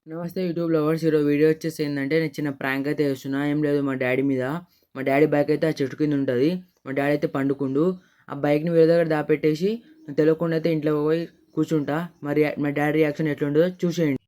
నమస్తే YouTube lovers. ఈరోజు video వచ్చేసి ఏంటంటే నేను చిన్న ప్రాంక్ అయితే చేస్తున్నా. ఏం లేదు, మా డాడీ మీద. మా డాడీ బైక్ అయితే ఆ చెట్టు కింద ఉంటుంది. మా డాడీ అయితే పండుకుండు. ఆ బైక్ని వేరే దగ్గర దాపెట్టేసి తెలియకుండా అయితే ఇంట్లో పోయి కూర్చుంటా. మరి మా డాడీ రియాక్షన్ ఎట్లుంటుందో చూసేయండి.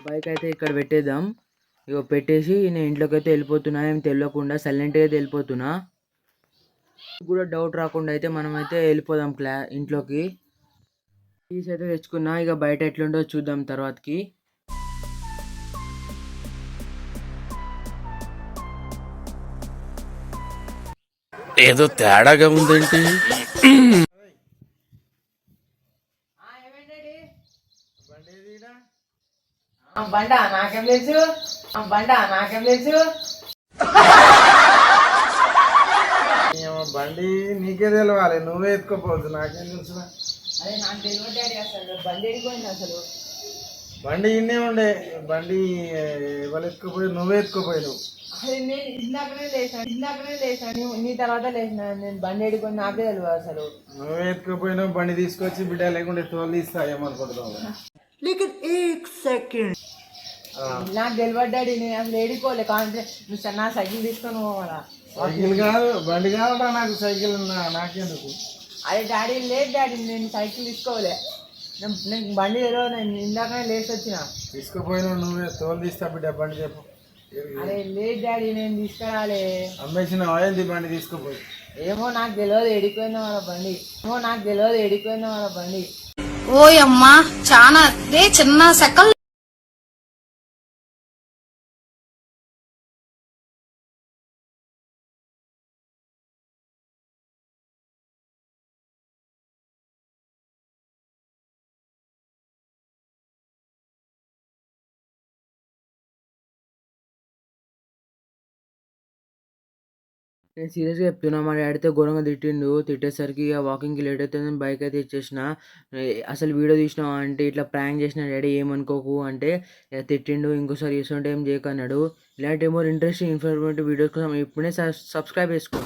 బైక్ అయితే ఇక్కడ పెట్టేద్దాం. ఇగో పెట్టేసి నేను ఇంట్లోకి అయితే వెళ్ళిపోతున్నా. ఏం తెలియకుండా సైలెంట్గా అయితే వెళ్ళిపోతున్నా. కూడా డౌట్ రాకుండా అయితే మనం అయితే వెళ్ళిపోదాం ఇంట్లోకి. కీస్ అయితే తెచ్చుకున్నా. ఇక బయట ఎట్లుండో చూద్దాం తర్వాతకి. ఏదో తేడాగా ఉందేంటి? బండా నాకేం తెలుసు, బండా నాకేం తెలుసు. బండి నీకే తెలవాలి, నువ్వే ఎత్తుకోపోవద్దు, నాకేం తెలుసు. అదే నాకు తెలియదు డాడీ, అసలు బండి ఎడిపోయింది. అసలు బండి ఇన్నే ఉండే, బండి ఎవరు ఎత్తుకోపోయి, నువ్వే ఎత్తుకోపోయావు. అదే నేను ఇందాకనే లేచాను, నీ తర్వాత లేచిన. నేను బండి ఎడిపోయింది నాకే తెలియదు అసలు. నువ్వే ఎత్తుకోపోయినావు, బండి తీసుకొచ్చి బిడ్డ లేకుంటే తోలు తీస్తా ఏమనుకుంటున్నావు. నాకు తెలియదు డాడీ, నేను అసలు ఏడుకోలే. కాన్ఫిడెన్స్ నా సైకిల్ తీసుకొని పోవాలా? సైకిల్ కాదు, బండి కావాలా నాకు, సైకిల్ నాకెందుకు? అదే డాడీ లేదు డాడీ, నేను సైకిల్ తీసుకోలే. నేను బండి తెలియదు, నేను ఇందాకనే లేచి వచ్చిన. తీసుకుపోయినావు, నువ్వే తోలు తీస్తా బిడ్డ, బండి చెప్పు. అరే లేదు డాడీ, నేను తీసుకురాలే. అమ్మేసిన ఆయిల్ బండి తీసుకుపోయి. ఏమో నాకు తెలియదు ఎడిపోయిన వాళ్ళ బండి. ఓయమ్మా చాలా చిన్న సెకల్. నేను సీరియస్గా చెప్తున్నా, మా డాడీతో ఘోరంగా తిట్టేసరికి ఇక వాకింగ్కి లేట్ అవుతుందని బైక్ అయితే ఇచ్చేసిన. అసలు వీడియో తీసినావా అంటే ఇట్లా ప్రాంక్ చేసిన డాడీ ఏమనుకోకు అంటే తిట్టిండు. ఇంకోసారి చేస్తుంటే ఏం చేయకన్నాడు. ఇలాంటి మోర్ ఇంట్రెస్టింగ్ ఇన్ఫర్మేటివ్ వీడియోస్ కోసం ఇప్పుడే సబ్స్క్రైబ్ చేసుకో.